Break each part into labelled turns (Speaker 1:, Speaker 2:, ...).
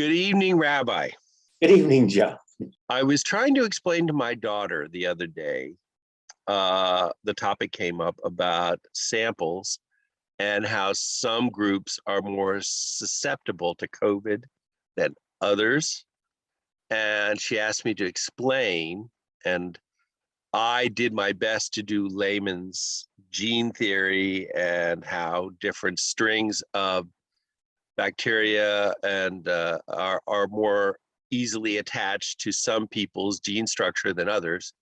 Speaker 1: Good evening, Rabbi.
Speaker 2: Good evening, Joe.
Speaker 1: I was trying to explain to my daughter the other day, the topic came up about samples and how some groups are more susceptible to COVID than others. And she asked me to explain, and I did my best to do layman's gene theory and how different strings of bacteria and are more easily attached to some people's gene structure than others.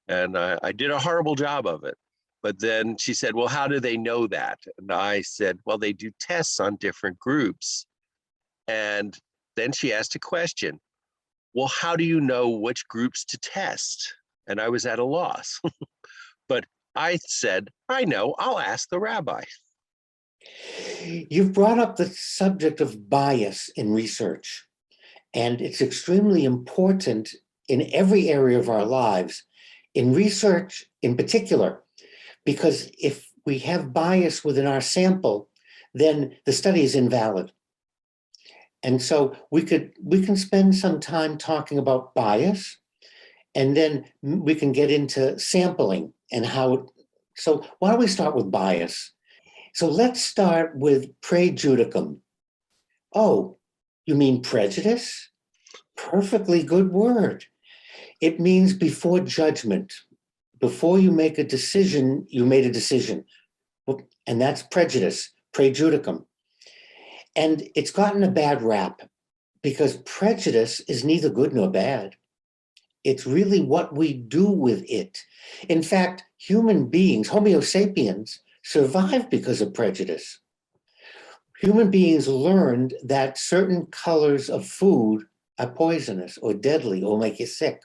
Speaker 1: And I did a horrible job of it. But then she said, well, how do they know that? And I said, well, they do tests on different groups. And then she asked a question. Well, how do you know which groups to test? And I was at a loss. But I said, I know, I'll ask the rabbi.
Speaker 2: You've brought up the subject of bias in research, and it's extremely important in every area of our lives, in research in particular, because if we have bias within our sample, then the study is invalid. And so we can spend some time talking about bias, and then we can get into sampling and how. So why don't we start with bias? So let's start with prejudicum. Oh, you mean prejudice? Perfectly good word. It means before judgment. Before you make a decision, you made a decision. And that's prejudice, prejudicum. And it's gotten a bad rap because prejudice is neither good nor bad. It's really what we do with it. In fact, human beings, Homo sapiens, survived because of prejudice. Human beings learned that certain colors of food are poisonous or deadly or make you sick.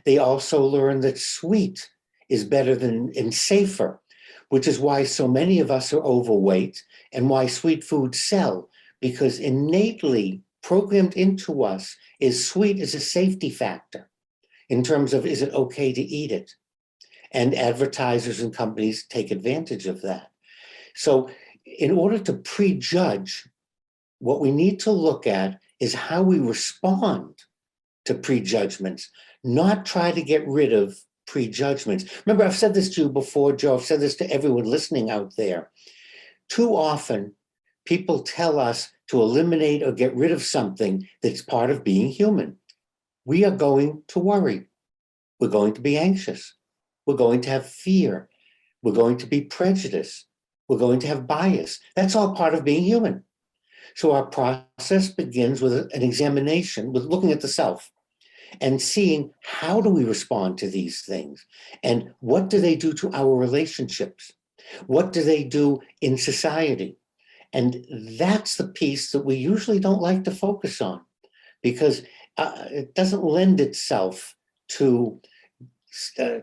Speaker 2: They also learned that sweet is better than and safer, which is why so many of us are overweight and why sweet foods sell, because innately programmed into us is sweet is a safety factor in terms of is it okay to eat it? And advertisers and companies take advantage of that. So in order to prejudge, what we need to look at is how we respond to prejudgments, not try to get rid of prejudgments. Remember, I've said this to you before, Joe, I've said this to everyone listening out there. Too often, people tell us to eliminate or get rid of something that's part of being human. We are going to worry. We're going to be anxious. We're going to have fear. We're going to be prejudiced. We're going to have bias. That's all part of being human. So our process begins with an examination, with looking at the self and seeing how do we respond to these things and what do they do to our relationships? What do they do in society? And that's the piece that we usually don't like to focus on because it doesn't lend itself to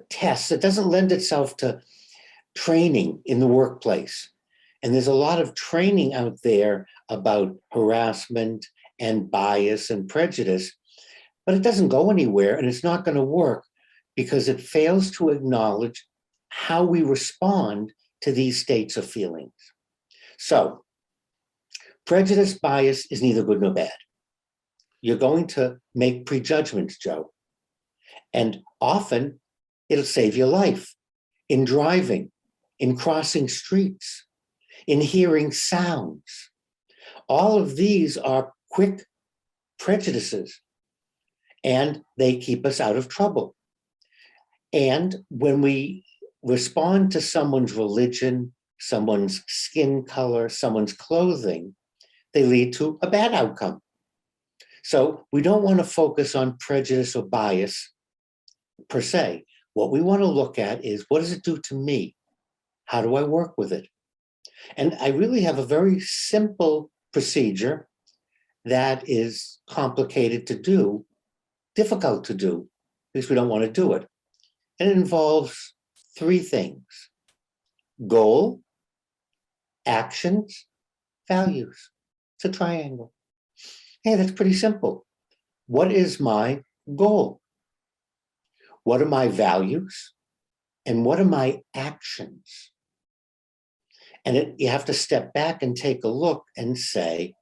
Speaker 2: tests. It doesn't lend itself to training in the workplace. And there's a lot of training out there about harassment and bias and prejudice, but it doesn't go anywhere and it's not going to work because it fails to acknowledge how we respond to these states of feelings. So prejudice, bias is neither good nor bad. You're going to make prejudgments, Joe. And often it'll save your life in driving, in crossing streets, in hearing sounds. All of these are quick prejudices and they keep us out of trouble. And when we respond to someone's religion, someone's skin color, someone's clothing, they lead to a bad outcome. So we don't want to focus on prejudice or bias per se. What we want to look at is what does it do to me? How do I work with it? And I really have a very simple procedure that is complicated to do, difficult to do, because we don't want to do it. And it involves three things: goal, actions, values. It's a triangle. Hey, that's pretty simple. What is my goal? What are my values? And what are my actions? And you have to step back and take a look and say,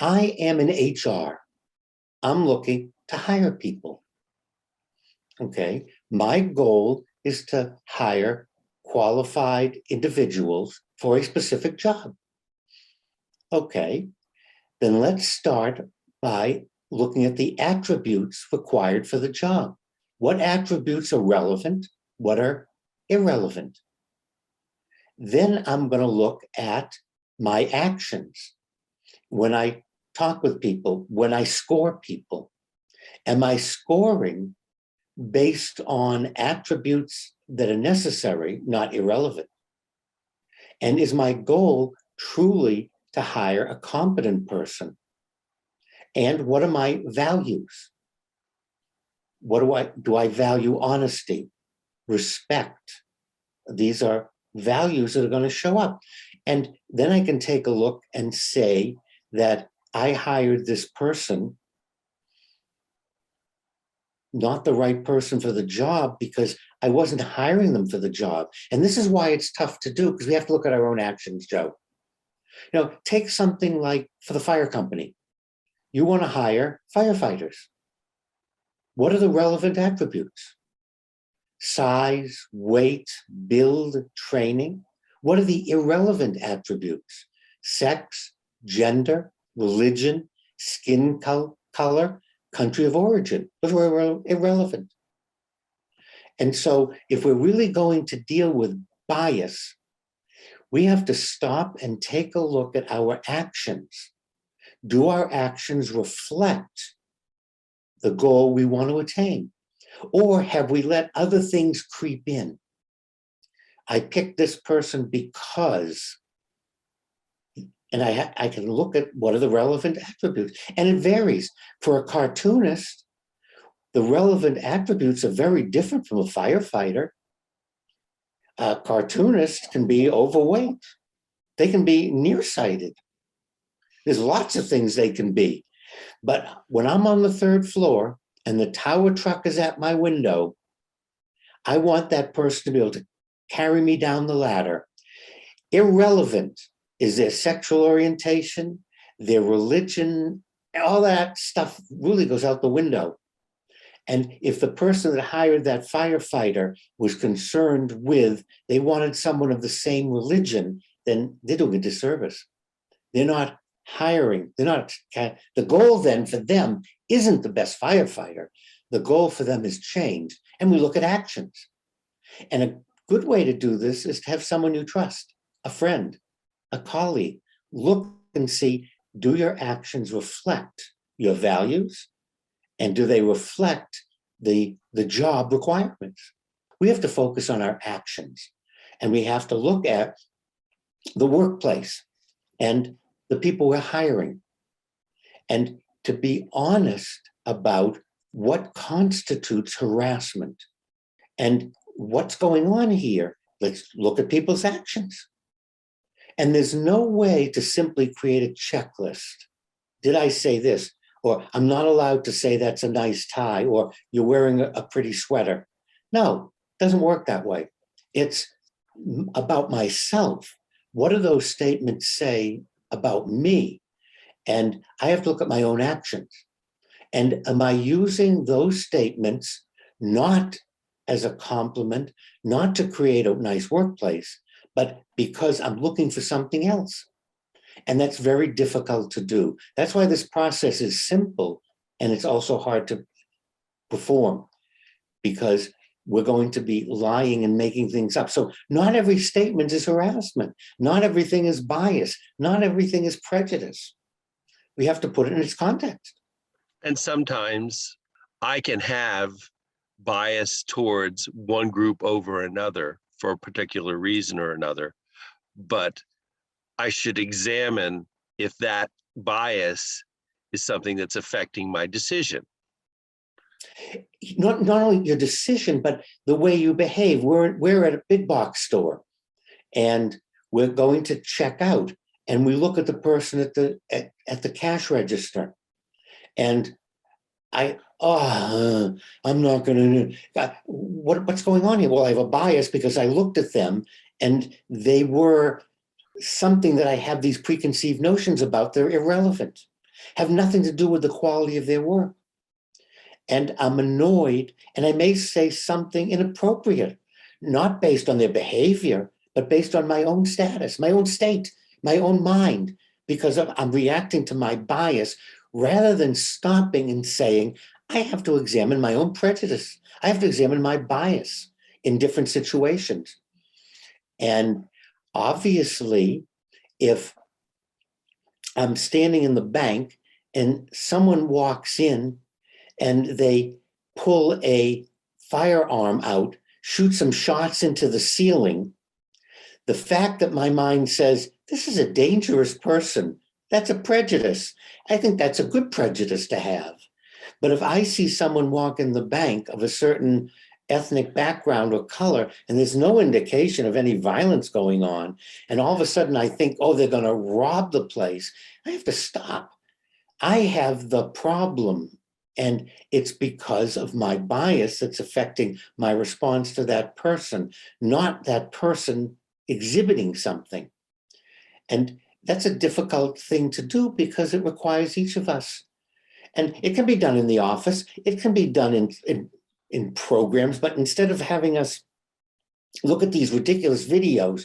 Speaker 2: I am in HR. I'm looking to hire people. Okay. My goal is to hire qualified individuals for a specific job. Okay. Then let's start by looking at the attributes required for the job. What attributes are relevant? What are irrelevant? Then I'm going to look at my actions. When I talk with people, when I score people, am I scoring based on attributes that are necessary, not irrelevant? And is my goal truly to hire a competent person? And what are my values? What do I value? Honesty, respect. These are values that are going to show up. And then I can take a look and say that I hired this person, not the right person for the job, because I wasn't hiring them for the job. And this is why it's tough to do, because we have to look at our own actions, Joe. Take something like for the fire company. You want to hire firefighters. What are the relevant attributes? Size, weight, build, training. What are the irrelevant attributes? Sex, gender, religion, skin color, country of origin. Those were irrelevant. And so if we're really going to deal with bias, we have to stop and take a look at our actions. Do our actions reflect the goal we want to attain? Or have we let other things creep in? I picked this person because, and I can look at what are the relevant attributes. And it varies. For a cartoonist, the relevant attributes are very different from a firefighter. A cartoonist can be overweight. They can be nearsighted. There's lots of things they can be. But when I'm on the third floor and the tower truck is at my window, I want that person to be able to carry me down the ladder. Irrelevant is their sexual orientation, their religion, all that stuff really goes out the window. And if the person that hired that firefighter was concerned with, they wanted someone of the same religion, then they're doing a disservice. They're not hiring, the goal then for them isn't the best firefighter. The goal for them is change. And we look at actions. And a good way to do this is to have someone you trust, a friend, a colleague. Look and see, do your actions reflect your values? And do they reflect the job requirements? We have to focus on our actions. And we have to look at the workplace and the people we're hiring. And to be honest about what constitutes harassment and what's going on here. Let's look at people's actions. And there's no way to simply create a checklist. Did I say this? Or I'm not allowed to say that's a nice tie, or you're wearing a pretty sweater. No, it doesn't work that way. It's about myself. What do those statements say about me? And I have to look at my own actions. And am I using those statements not as a compliment, not to create a nice workplace, but because I'm looking for something else? And that's very difficult to do. That's why this process is simple, and it's also hard to perform, because we're going to be lying and making things up. So not every statement is harassment. Not everything is bias. Not everything is prejudice. We have to put it in its context.
Speaker 1: And sometimes I can have bias towards one group over another for a particular reason or another, but I should examine if that bias is something that's affecting my decision.
Speaker 2: Not only your decision, but the way you behave. We're at a big box store and we're going to check out, and we look at the person at the cash register, and I'm not going to, what's going on here? Well, I have a bias because I looked at them and they were something that I have these preconceived notions about. They're irrelevant. have nothing to do with the quality of their work. And I'm annoyed, and I may say something inappropriate, not based on their behavior, but based on my own status, my own state, my own mind, because I'm reacting to my bias rather than stopping and saying, I have to examine my own prejudice. I have to examine my bias in different situations. And obviously, if I'm standing in the bank and someone walks in and they pull a firearm out, shoot some shots into the ceiling, the fact that my mind says, this is a dangerous person, that's a prejudice. I think that's a good prejudice to have. But if I see someone walk in the bank of a certain ethnic background or color, and there's no indication of any violence going on, and all of a sudden I think, oh, they're going to rob the place, I have to stop. I have the problem, and it's because of my bias that's affecting my response to that person, not that person exhibiting something. And that's a difficult thing to do because it requires each of us. And it can be done in the office, it can be done in programs, but instead of having us look at these ridiculous videos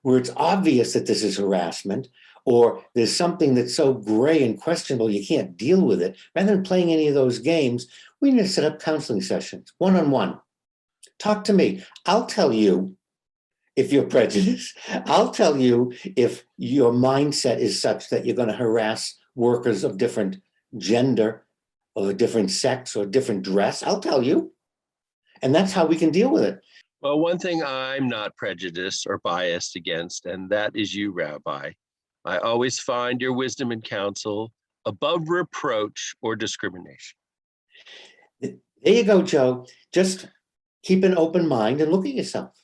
Speaker 2: where it's obvious that this is harassment, or there's something that's so gray and questionable you can't deal with it, rather than playing any of those games, we need to set up counseling sessions, one-on-one. Talk to me. I'll tell you if you're prejudiced. I'll tell you if your mindset is such that you're going to harass workers of different gender or different sex or different dress. I'll tell you. And that's how we can deal with it.
Speaker 1: Well, one thing I'm not prejudiced or biased against, and that is you, Rabbi. I always find your wisdom and counsel above reproach or discrimination.
Speaker 2: There you go, Joe. Just keep an open mind and look at yourself.